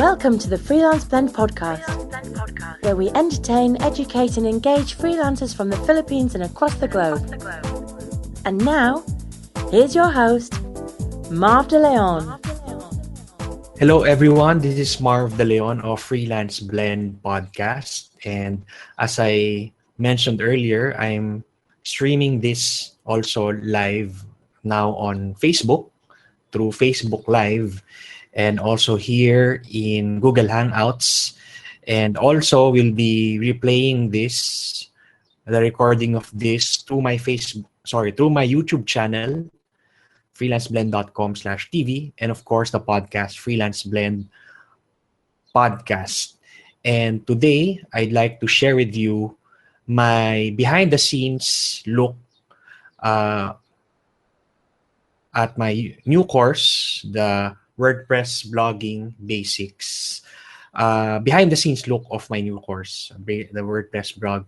Welcome to the Freelance Blend podcast, where we entertain, educate and engage freelancers from the Philippines and across the globe. And now, here's your host, Marv De Leon. Hello everyone, this is Marv De Leon of Freelance Blend podcast. And as I mentioned earlier, I'm streaming this also live now on Facebook through Facebook Live and also here in Google Hangouts. And also we'll be replaying the recording of this through my YouTube channel, freelanceblend.com/TV, and of course the podcast Freelance Blend Podcast. And today I'd like to share with you my behind the scenes look at my new course, the WordPress Blogging Basics. Behind the scenes look of my new course, the WordPress blog.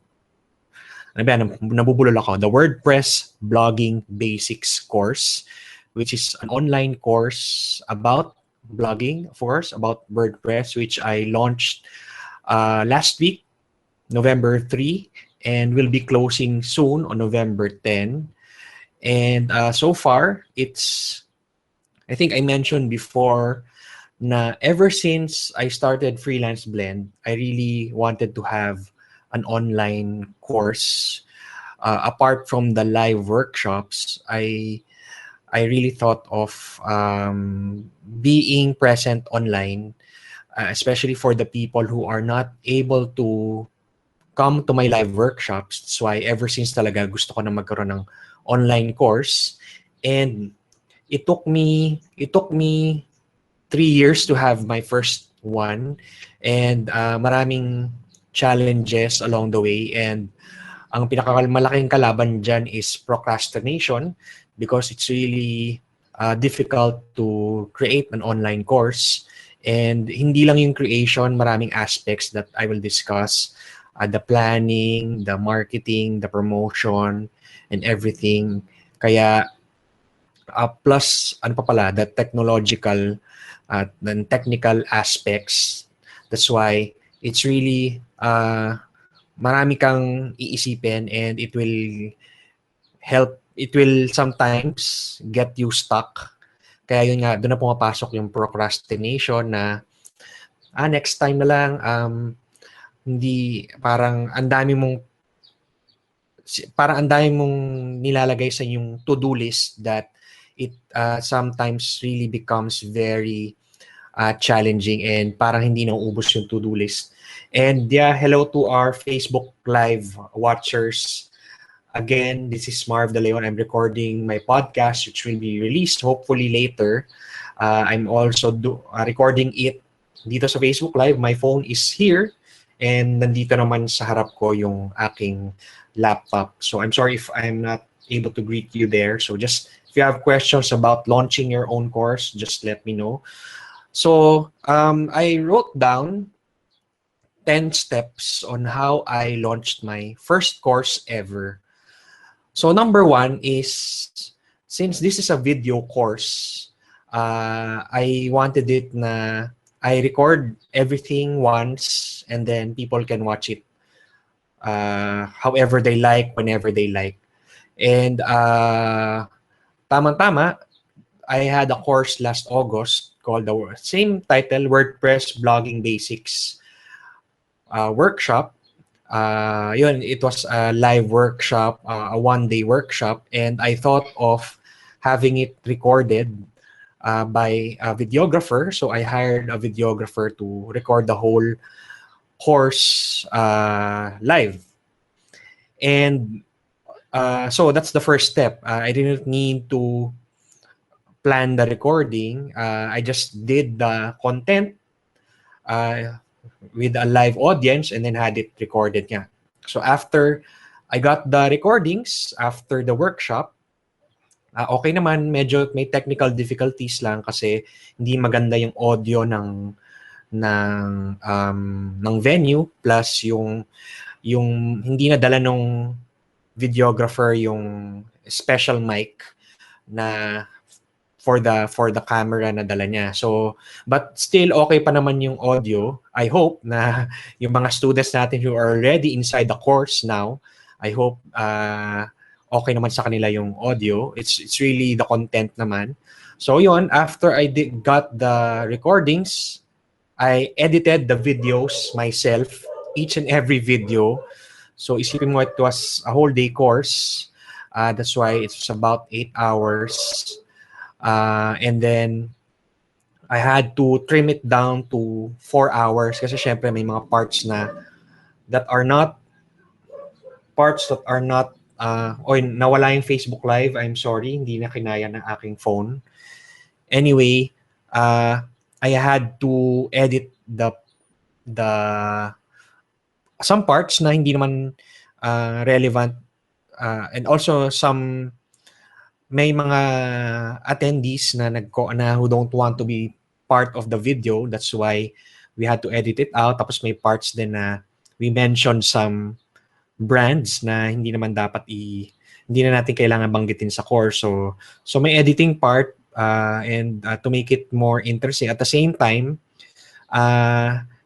Nabubulol ako. The WordPress Blogging Basics course, which is an online course about blogging, of course, about WordPress, which I launched last week, November 3, and will be closing soon on November 10. And so far, I think I mentioned before na ever since I started Freelance Blend, I really wanted to have an online course. Apart from the live workshops, I really thought of being present online, especially for the people who are not able to come to my live workshops. That's why ever since talaga gusto ko na magkaroon ng online course. And it took me 3 years to have my first one, and maraming challenges along the way. And ang pinakamalaking kalaban dyan is procrastination, because it's really difficult to create an online course. And hindi lang yung creation, maraming aspects that I will discuss. The planning, the marketing, the promotion, and everything. Kaya plus the technological and technical aspects. That's why it's really marami kang iisipin, and it will sometimes get you stuck. Kaya yun nga, doon na pumapasok yung procrastination na next time na lang, hindi, parang ang dami mong nilalagay sa yung to-do list that it sometimes really becomes very challenging, and parang hindi nauubos yung to-do list. And yeah, hello to our Facebook Live watchers. Again, this is Marv De Leon. I'm recording my podcast, which will be released hopefully later. I'm also recording it dito sa Facebook Live. My phone is here, and nandito naman sa harap ko yung aking laptop. So I'm sorry if I'm not able to greet you there. So just if you have questions about launching your own course, just let me know. So I wrote down 10 steps on how I launched my first course ever. So number 1 is, since this is a video course, I wanted it na I record everything once, and then people can watch it however they like, whenever they like. And tamang-tama, I had a course last August called the same title, WordPress Blogging Basics workshop. It was a live workshop, a one-day workshop, and I thought of having it recorded by a videographer. So I hired a videographer to record the whole course live. And so that's the first step. I didn't need to plan the recording. I just did the content with a live audience and then had it recorded. Yeah. So after I got the recordings, after the workshop, okay naman, medyo may technical difficulties lang kasi hindi maganda yung audio ng venue, plus yung hindi nadala nung videographer yung special mic na for the camera na dala niya. So, but still okay pa naman yung audio. I hope na yung mga students natin who are already inside the course now, I hope okay naman sa kanila yung audio. It's really the content naman. So yun, after I got the recordings, I edited the videos myself, each and every video. So isipin mo, it was a whole day course. That's why it's about 8 hours. And then I had to trim it down to 4 hours kasi syempre may mga parts that are not nawala yung Facebook Live. I'm sorry, hindi na kinaya ng aking phone. Anyway, I had to edit the some parts na hindi naman relevant, and also may mga attendees na who don't want to be part of the video. That's why we had to edit it out. Tapos may parts din na we mentioned some brands na hindi naman hindi na natin kailangan banggitin sa course. So may editing part, and to make it more interesting. At the same time,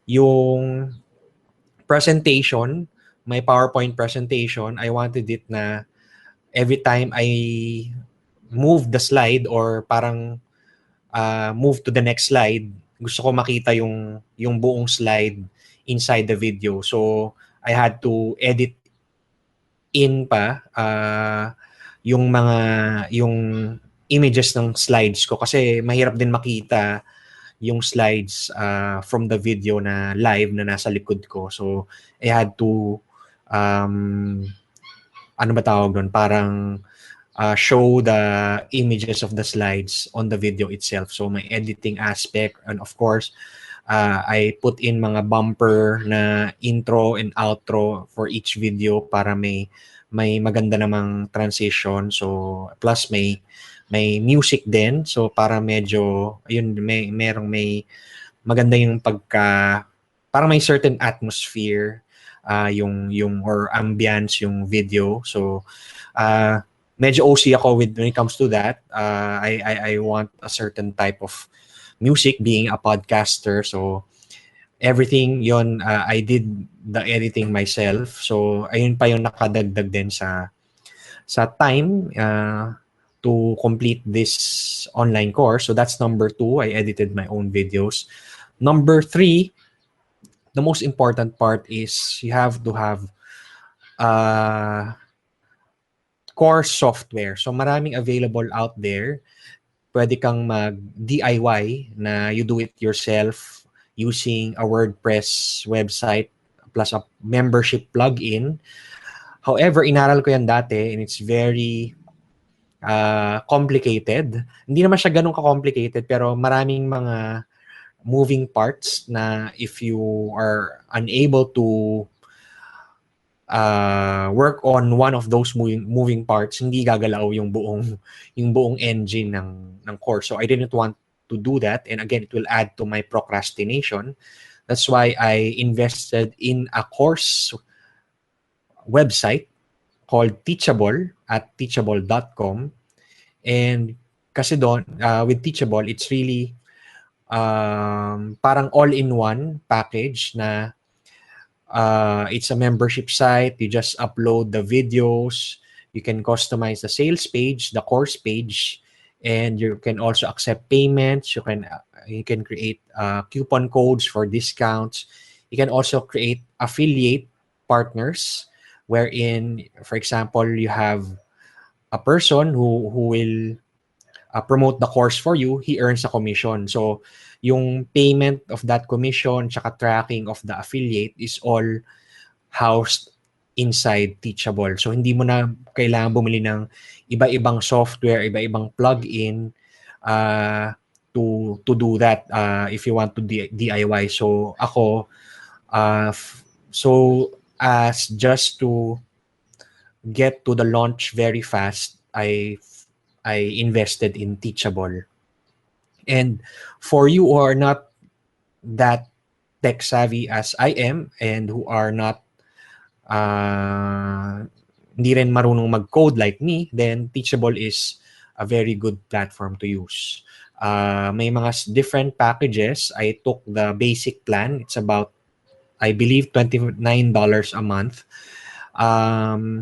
yung presentation, my PowerPoint presentation, I wanted it na every time I move the slide or parang move to the next slide, gusto ko makita yung buong slide inside the video. So I had to edit in pa yung images ng slides ko kasi mahirap din makita yung slides from the video na live na nasa likod ko. So I had to ano ba tawag doon? Parang show the images of the slides on the video itself. So may editing aspect, and of course, I put in mga bumper na intro and outro for each video para may maganda namang transition. So plus may music din. So para medyo ayun may maganda yung para may certain atmosphere yung or ambience yung video. So medyo OC ako when it comes to that. I want a certain type of music being a podcaster. So everything yon, I did the editing myself. So ayun pa yung nakadagdag din sa time to complete this online course. So that's number 2. I edited my own videos. Number 3, the most important part is you have to have course software. So maraming available out there. Pwede kang mag-DIY na you do it yourself using a WordPress website plus a membership plugin. However, inaral ko yan dati and it's very complicated. Hindi naman siya ganun ka-complicated pero maraming mga moving parts na if you are unable to work on one of those moving parts, hindi gagalaw yung buong engine ng course. So I didn't want to do that, and again, it will add to my procrastination. That's why I invested in a course website called Teachable at teachable.com. And kasi doon, with Teachable, it's really parang all-in-one package na it's a membership site. You just upload the videos. You can customize the sales page, the course page, and you can also accept payments. You can create coupon codes for discounts. You can also create affiliate partners wherein, for example, you have a person who will promote the course for you. He earns a commission. So yung payment of that commission tsaka tracking of the affiliate is all housed inside Teachable. So hindi mo na kailangan bumili ng iba-ibang software, iba-ibang plugin to do that if you want to DIY. So ako as just to get to the launch very fast, I invested in Teachable. And for you who are not that tech savvy as I am and who are not hindi rin marunong mag-code like me, then Teachable is a very good platform to use. May mga different packages. I took the basic plan. It's about, I believe, $29 a month.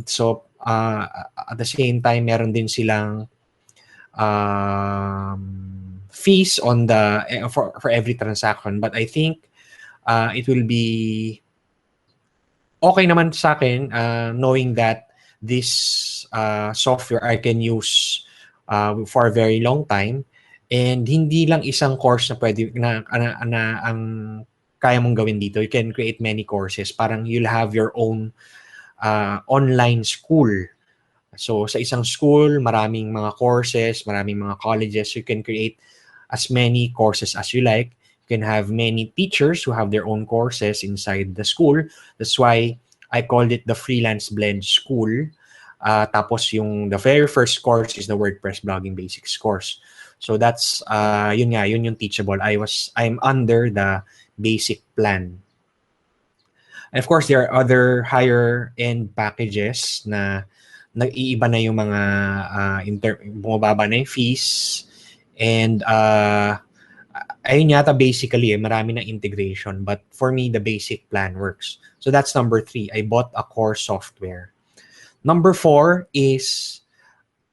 So at the same time, meron din silang fees on the for every transaction. But I think it will be okay naman sa akin knowing that this software I can use for a very long time, and hindi lang isang course na pwede na ang kaya mong gawin dito. You can create many courses. Parang you'll have your own online school. So sa isang school, maraming mga courses, maraming mga colleges. You can create as many courses as you like. You can have many teachers who have their own courses inside the school. That's why I called it the Freelance Blend School. Tapos the very first course is the WordPress Blogging Basics course. So that's yun yung Teachable. I'm under the basic plan. And of course, there are other higher end packages na nag-iiba na yung mga bumababa na yung fees, and ayun yata basically marami na integration, but for me the basic plan works. So that's number 3. I bought a core software. Number 4 is,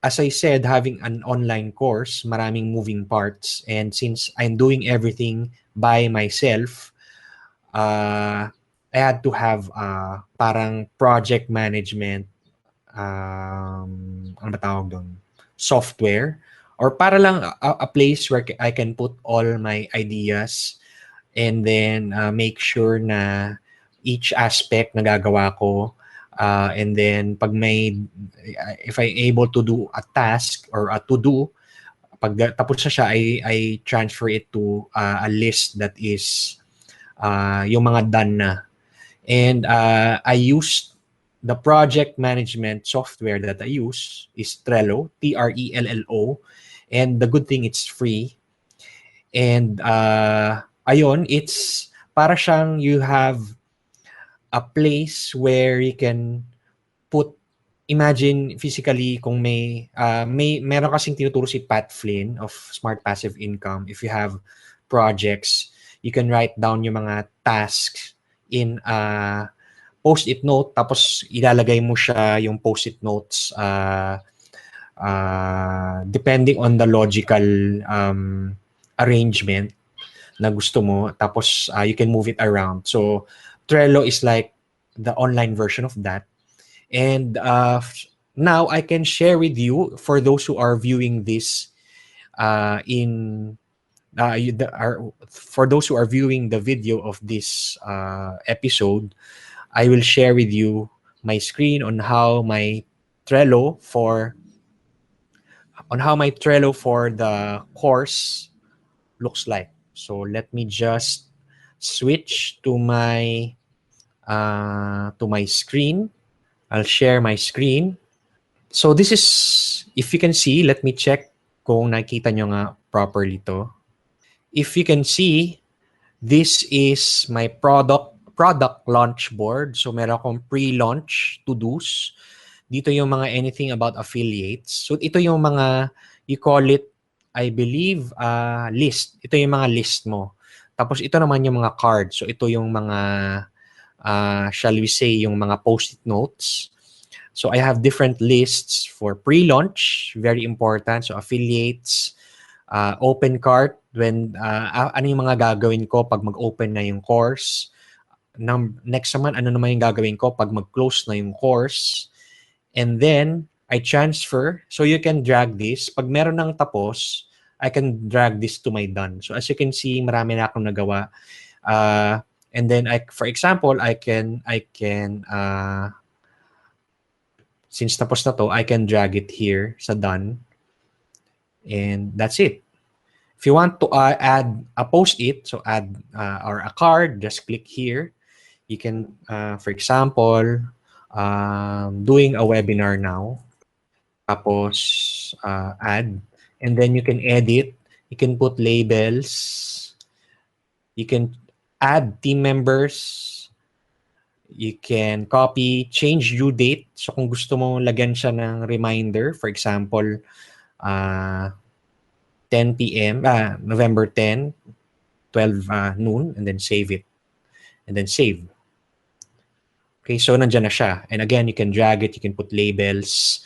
as I said, having an online course, maraming moving parts, and since I'm doing everything by myself, I had to have parang project management ano ba tawag doon? Software, or para lang a place where I can put all my ideas and then make sure na each aspect na gagawa ko, and then if I'm able to do a task or a to-do, pag tapos na siya, I transfer it to a list that is yung mga done na. And I used the project management software that I use is Trello, Trello, and the good thing, it's free. And ayun, it's para siyang you have a place where you can put, imagine physically kung meron kasing tinuturo si Pat Flynn of Smart Passive Income. If you have projects, you can write down yung mga tasks in post-it note, tapos ilalagay mo siya yung post-it notes depending on the logical arrangement na gusto mo, tapos you can move it around. So Trello is like the online version of that. And now I can share with you, for those who are viewing this for those who are viewing the video of this episode, I will share with you my screen on how my Trello for the course looks like. So let me just switch to my screen. I'll share my screen. So this is, if you can see, let me check kung nakita nyo nga properly to. If you can see, this is my product launch board. So meron akong pre-launch to-dos. Dito yung mga anything about affiliates. So ito yung mga, you call it, I believe, list. Ito yung mga list mo. Tapos ito naman yung mga cards. So ito yung mga, shall we say, yung mga post-it notes. So I have different lists for pre-launch, very important. So affiliates, open cart, when ano yung mga gagawin ko pag mag-open na yung course. Next naman, ano naman yung gagawin ko pag mag-close na yung course. And then I transfer. So you can drag this. Pag meron nang tapos, I can drag this to my done. So as you can see, marami na akong nagawa. And then for example, I can since tapos na to, I can drag it here sa done. And that's it. If you want to add a post-it, so add or a card, just click here. You can, for example, doing a webinar now. Tapos add. And then you can edit. You can put labels. You can add team members. You can copy, change due date. So kung gusto mo lagyan siya ng reminder, for example, uh, 10 p.m., November 10, 12 noon, and then save it. And then save. Okay, so nandyan na siya. And again, you can drag it, you can put labels.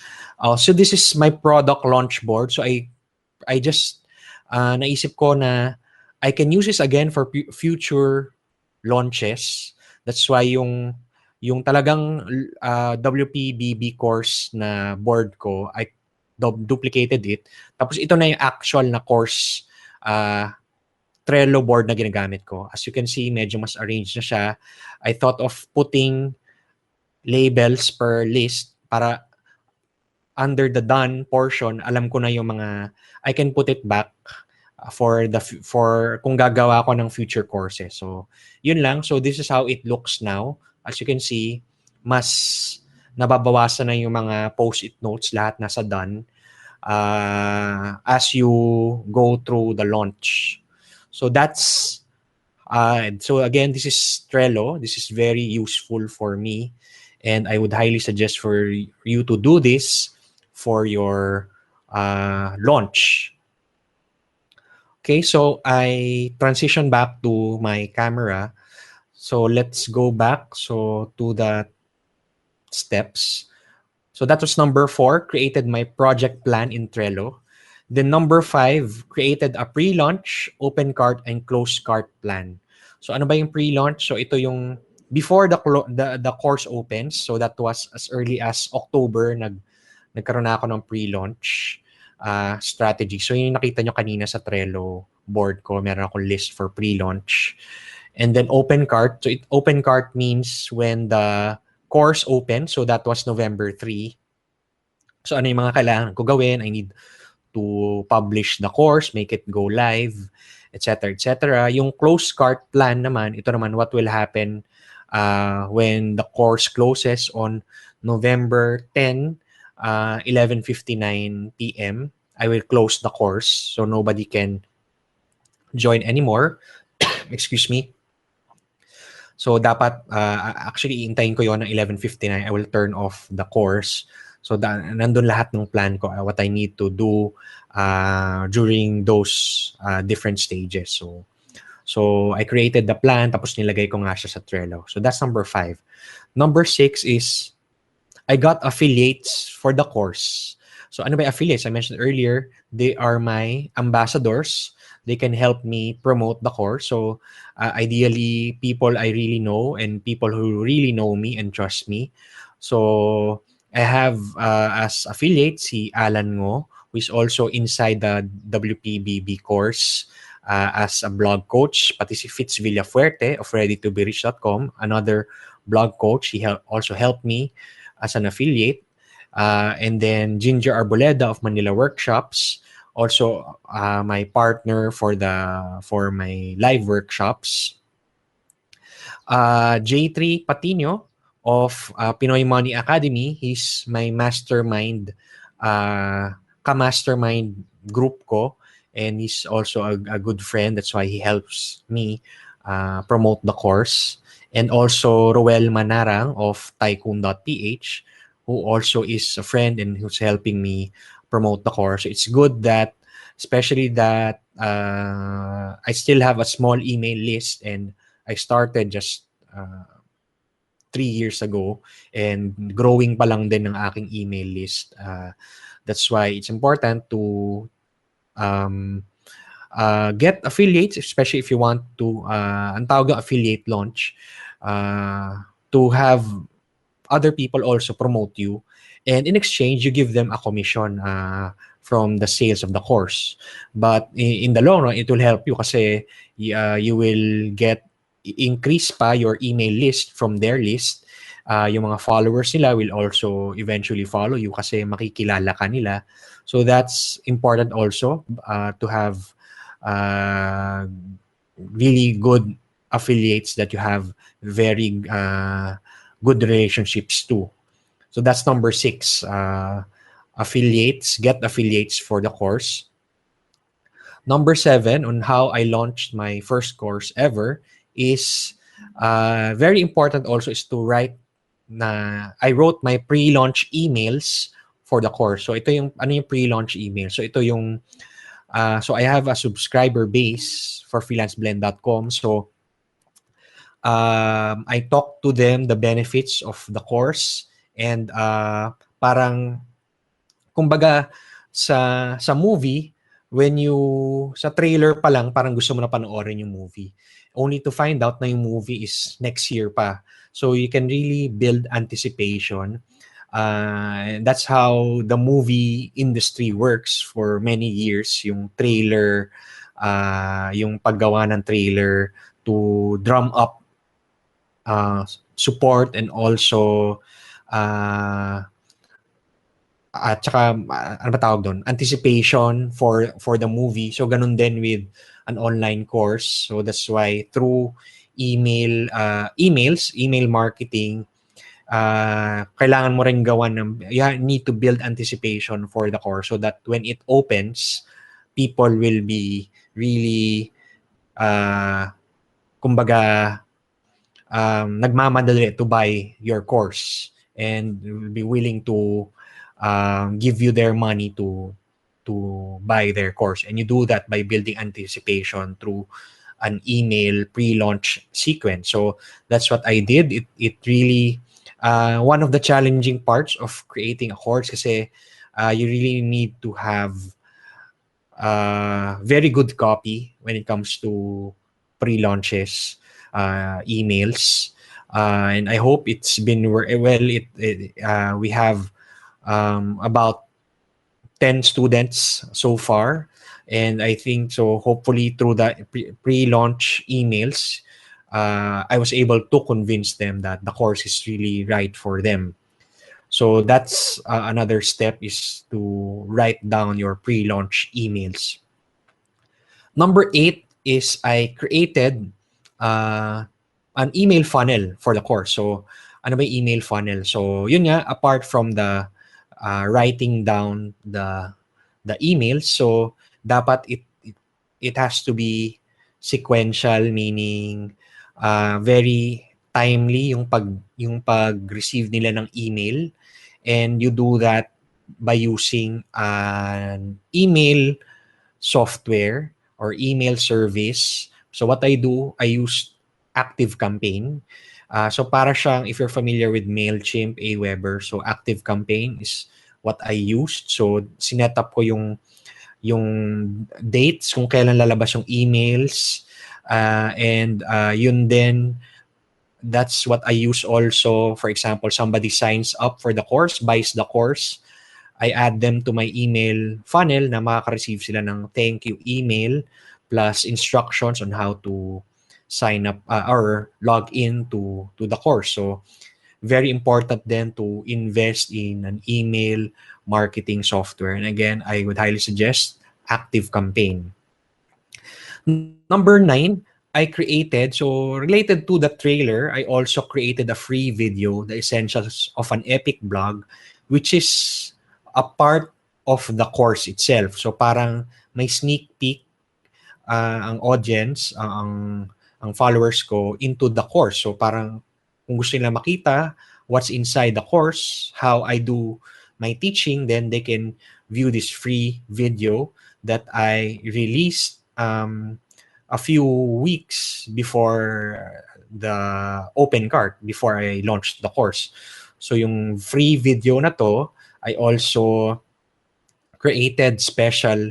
So this is my product launch board. So I just naisip ko na I can use this again for future launches. That's why yung talagang WPBB course na board ko, I duplicated it. Tapos ito na yung actual na course Trello board na ginagamit ko. As you can see, medyo mas arranged na siya. I thought of putting labels per list para under the done portion, alam ko na yung mga, I can put it back for kung gagawa ko ng future courses. So, yun lang. So, this is how it looks now. As you can see, mas nababawasan na yung mga post-it notes, lahat nasa done as you go through the launch. So, that's, so again, this is Trello. This is very useful for me. And I would highly suggest for you to do this for your launch. Okay, so I transition back to my camera. So let's go back to the steps. So that was number 4, created my project plan in Trello. Then number 5, created a pre-launch, open cart, and close cart plan. So ano ba yung pre-launch? So ito yung before the course opens. So that was as early as October, nagkaroon na ako ng pre-launch strategy. So yun yung nakita nyo kanina sa Trello board ko. Meron akong list for pre-launch. And then open cart. So open cart means when the course opens. So that was November 3. So ano yung mga kailangan ko gawin? I need to publish the course, make it go live, etc. etc. Yung close cart plan naman, ito naman what will happen when the course closes on November 10, 11:59 p.m. I will close the course so nobody can join anymore. Excuse me. So dapat actually iintayin ko yon ng 11:59. I will turn off the course. So nandun lahat ng plan ko, what I need to do during those different stages. So I created the plan, tapos nilagay ko nga siya sa Trello. So that's number 5. Number 6 is I got affiliates for the course. So ano ba yung affiliates? I mentioned earlier, they are my ambassadors. They can help me promote the course. So ideally, people I really know and people who really know me and trust me. So I have as affiliates si Alan Ngo, who is also inside the WPBB course as a blog coach. Pati si Fitz Villafuerte of readytoberich.com, another blog coach. He also helped me as an affiliate. And then Ginger Arboleda of Manila Workshops, also my partner for my live workshops. J3 Patino of Pinoy Money Academy. He's my mastermind, ka-mastermind group ko, and he's also a good friend. That's why he helps me promote the course. And also Roel Manarang of Tycoon.ph, who also is a friend and who's helping me promote the course. It's good that, especially that I still have a small email list, and I started just 3 years ago, and growing pa lang din ng aking email list. That's why it's important to get affiliates, especially if you want to, ang tawag ng affiliate launch, to have other people also promote you. And in exchange, you give them a commission from the sales of the course. But in the long run, it will help you kasi you will get increase pa your email list from their list. Yung mga followers nila will also eventually follow you kasi makikilala ka nila. So that's important also to have really good affiliates that you have very good relationships to. So that's number 6. Affiliates, get affiliates for the course. Number 7, on how I launched my first course ever, is very important also is to write I wrote my pre-launch emails for the course. So ito yung ano yung pre-launch email. So ito yung so I have a subscriber base for freelanceblend.com. So I talk to them the benefits of the course, and parang kumbaga sa movie, when you sa trailer pa lang parang gusto mo na panoorin yung movie, only to find out na yung movie is next year pa. So you can really build anticipation. And that's how the movie industry works for many years. Yung trailer, yung paggawa ng trailer to drum up support, and also at saka ano ba tawag doon, anticipation for the movie. So ganun din with an online course. So that's why through email marketing, kailangan mo rin gawan ng, you need to build anticipation for the course so that when it opens, people will be really kumbaga nagmamadali to buy your course and will be willing to give you their money to buy their course. And you do that by building anticipation through an email pre-launch sequence. So that's what I did. It really one of the challenging parts of creating a course, kasi you really need to have very good copy when it comes to pre-launches emails, and I hope it's been well. We have about 10 students so far, and I think so hopefully through the pre-launch emails, I was able to convince them that the course is really right for them. So that's another step, is to write down your pre-launch emails. Number 8 is I created an email funnel for the course. So ano ba yung email funnel? So yun nga, apart from the writing down the emails, so dapat it has to be sequential, meaning very timely yung pag-receive nila ng email, and you do that by using an email software or email service. So what I do, I use ActiveCampaign. So para siyang, if you're familiar with MailChimp, Aweber, so ActiveCampaign is what I used. So sinet up ko yung dates kung kailan lalabas yung emails, and yun din, that's what I use also. For example, somebody signs up for the course, buys the course, I add them to my email funnel na makaka-receive sila ng thank you email plus instructions on how to sign up or log in to the course. So very important then to invest in an email marketing software. And again, I would highly suggest ActiveCampaign. Number 9, I created, so related to the trailer, I also created a free video, The Essentials of an Epic Blog, which is a part of the course itself. So parang may sneak peek ang audience, ang followers ko into the course. So parang kung gusto nila makita what's inside the course, how I do my teaching, then they can view this free video that I released a few weeks before the open cart, before I launched the course. So yung free video na to, I also created special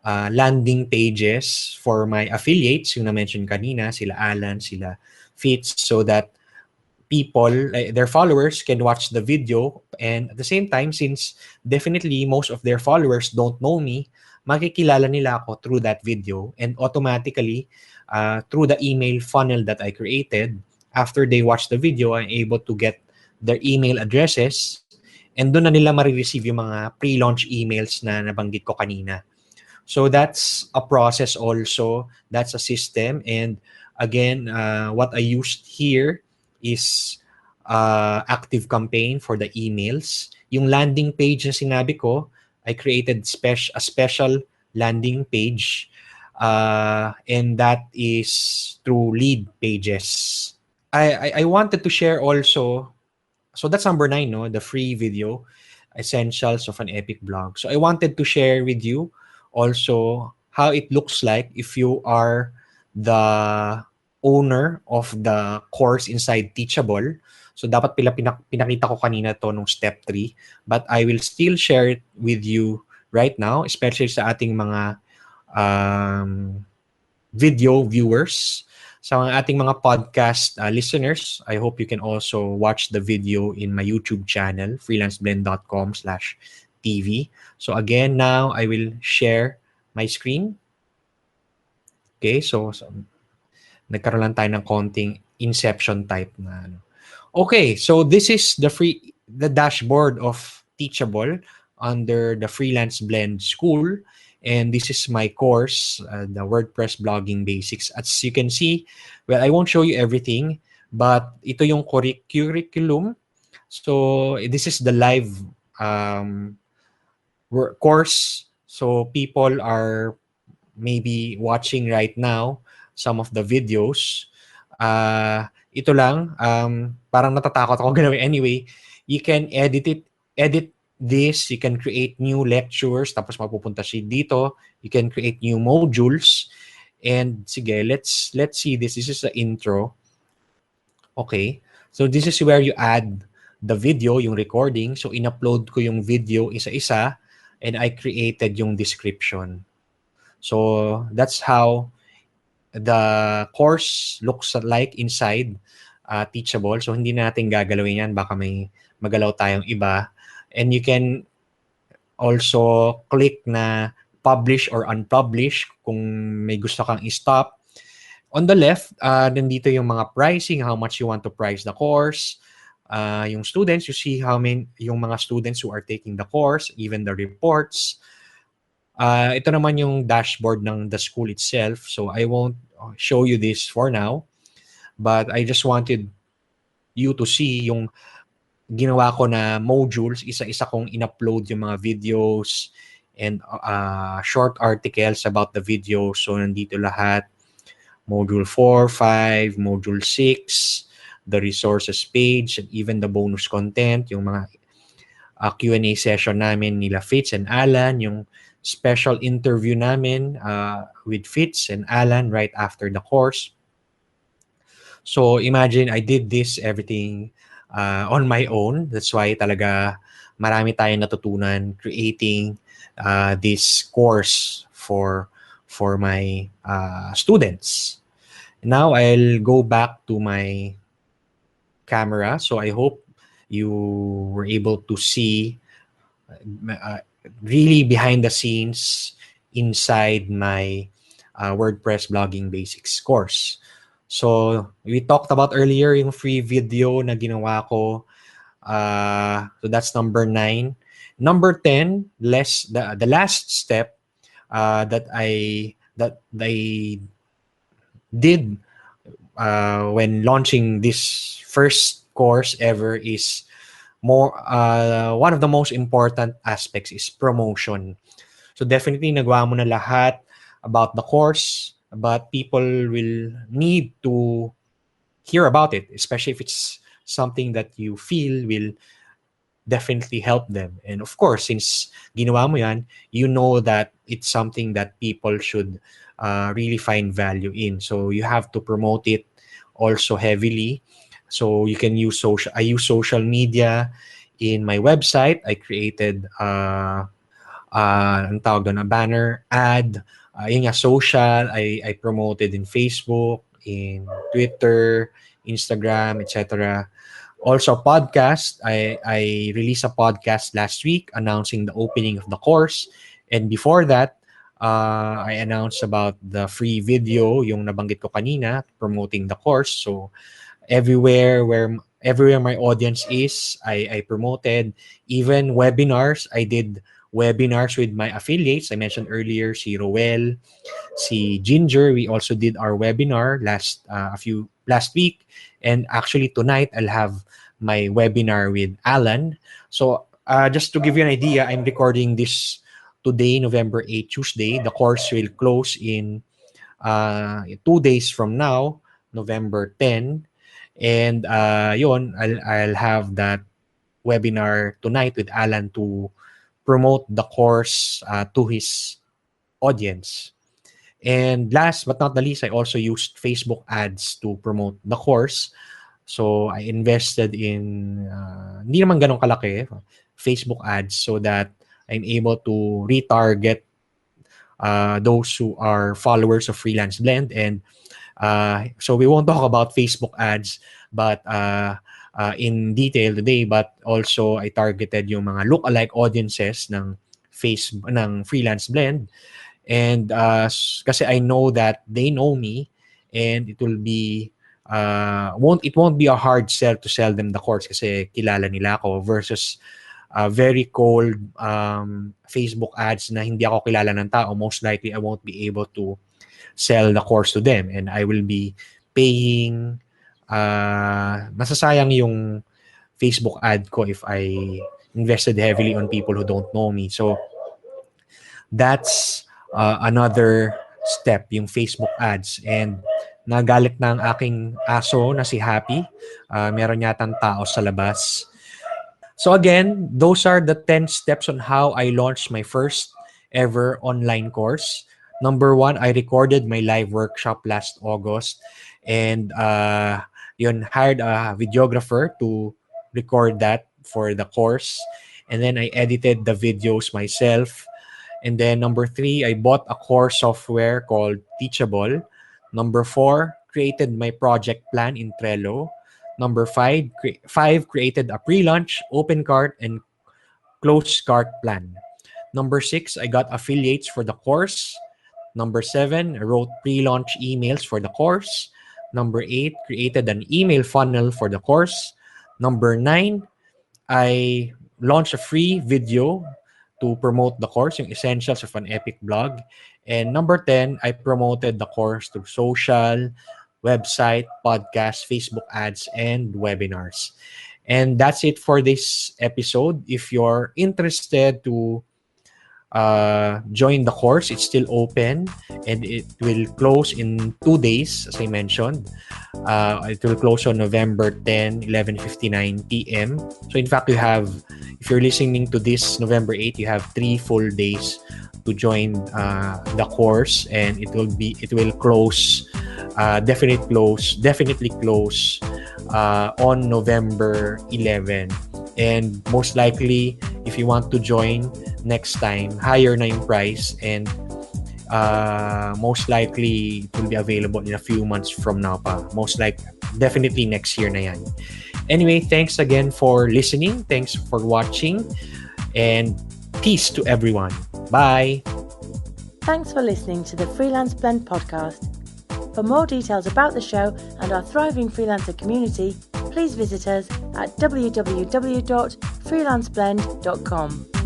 landing pages for my affiliates, yung na-mention kanina, sila Alan, sila Fitz, so that people, their followers, can watch the video, and at the same time, since definitely most of their followers don't know me, makikilala nila ako through that video, and automatically through the email funnel that I created, after they watch the video, I'm able to get their email addresses, and doon na nila marireceive yung mga pre-launch emails na nabanggit ko kanina. So that's a process also, that's a system, and again, what I used here is ActiveCampaign for the emails. Yung landing page na sinabi ko, I created a special landing page, and that is through lead pages. I wanted to share also, so that's number 9, no, the free video. essentials of an epic blog. So I wanted to share with you also how it looks like if you are the owner of the course inside Teachable. So dapat pinakita ko kanina to nung step 3, but I will still share it with you right now, especially sa ating mga video viewers. Sa ating mga podcast listeners, I hope you can also watch the video in my YouTube channel, freelanceblend.com/TV. So again, now I will share my screen. Okay, so nagkaroon lang tayo ng konting inception type na ano. Okay, so this is the dashboard of Teachable under the Freelance Blend School. And this is my course, the WordPress Blogging Basics. As you can see, well, I won't show you everything, but ito yung curriculum. So this is the live course. So people are maybe watching right now some of the videos. Ito lang, parang natatakot ako gawin. Anyway, you can edit this, you can create new lectures, tapos mapupunta siya dito. You can create new modules. And sige, let's see this. This is the intro. Okay. So this is where you add the video, yung recording. So in-upload ko yung video isa-isa and I created yung description. So that's how the course looks like inside Teachable. So hindi natin gagalawin yan. Baka may magalaw tayong iba. And you can also click na publish or unpublish kung may gusto kang i-stop. On the left, nandito yung mga pricing, how much you want to price the course. Yung students, you see how many, yung mga students who are taking the course, even the reports. Ito naman yung dashboard ng the school itself. So I won't show you this for now. But I just wanted you to see yung ginawa ko na modules, isa-isa kong in-upload yung mga videos and short articles about the video. So nandito lahat. Module 4, 5, Module 6, the resources page, and even the bonus content, yung mga Q&A session namin nila Fitz and Alan, yung special interview namin with Fitz and Alan right after the course. So imagine I did this everything on my own. That's why talaga marami tayong natutunan creating this course for my students. Now I'll go back to my camera. So I hope you were able to see really behind the scenes inside my WordPress Blogging Basics course. So we talked about earlier yung free video na ginawa ko. So that's number 9. Number 10, the last step that I did when launching this first course ever is more one of the most important aspects is promotion. So definitely nagawa mo na lahat about the course, but people will need to hear about it, especially if it's something that you feel will definitely help them. And of course, since ginawa mo yan, you know that it's something that people should really find value in. So you have to promote it also heavily. So you can use I use social media in my website. I created ang tawag doon, a banner ad. Yun nga, social. I promoted in Facebook, in Twitter, Instagram, etc. Also, podcast. I released a podcast last week announcing the opening of the course. And before that, I announced about the free video, yung nabanggit ko kanina, promoting the course. So everywhere my audience is, I promoted. Even webinars, I did webinars with my affiliates. I mentioned earlier si Roel, si Ginger. We also did our webinar last week, and actually tonight I'll have my webinar with Alan. So just to give you an idea, I'm recording this today, November 8, Tuesday. The course will close in 2 days from now, November 10. And yun, I'll have that webinar tonight with Alan to promote the course to his audience. And last but not the least, I also used Facebook ads to promote the course. So I invested in, hindi naman ganun kalaki, Facebook ads so that I'm able to retarget those who are followers of Freelance Blend. And so we won't talk about Facebook ads but in detail today, but also I targeted yung mga look-alike audiences ng Freelance Blend. And kasi I know that they know me, and it will be it won't be a hard sell to sell them the course kasi kilala nila ako, versus very cold Facebook ads na hindi ako kilala ng tao. Most likely I won't be able to sell the course to them, and I will be paying masasayang yung Facebook ad ko if I invested heavily on people who don't know me. So that's another step, yung Facebook ads. And nagalit na ang aking aso na si Happy. Meron yatang tao sa labas. So again, those are the 10 steps on how I launched my first ever online course. Number 1, I recorded my live workshop last August, and hired a videographer to record that for the course. And then I edited the videos myself. And then number 3, I bought a course software called Teachable. Number 4, created my project plan in Trello. Number 5, created a pre-launch, open cart, and close cart plan. Number 6, I got affiliates for the course. Number 7, I wrote pre-launch emails for the course. Number 8, created an email funnel for the course. Number 9, I launched a free video to promote the course, yung Essentials of an Epic Blog. And number 10, I promoted the course through social, website, podcast, Facebook ads, and webinars. And that's it for this episode. If you're interested to join the course, it's still open, and it will close in 2 days, as I mentioned. It will close on November 10, 11:59 p.m. So in fact, if you're listening to this November 8, you have 3 full days to join the course, and it will close, definitely close on November 11. And most likely, if you want to join next time, higher na yung price, and most likely it will be available in a few months from now pa. Definitely next year na yan. Anyway, thanks again for listening. Thanks for watching, and peace to everyone. Bye. Thanks for listening to the Freelance Blend podcast. For more details about the show and our thriving freelancer community, please visit us at www.freelanceblend.com.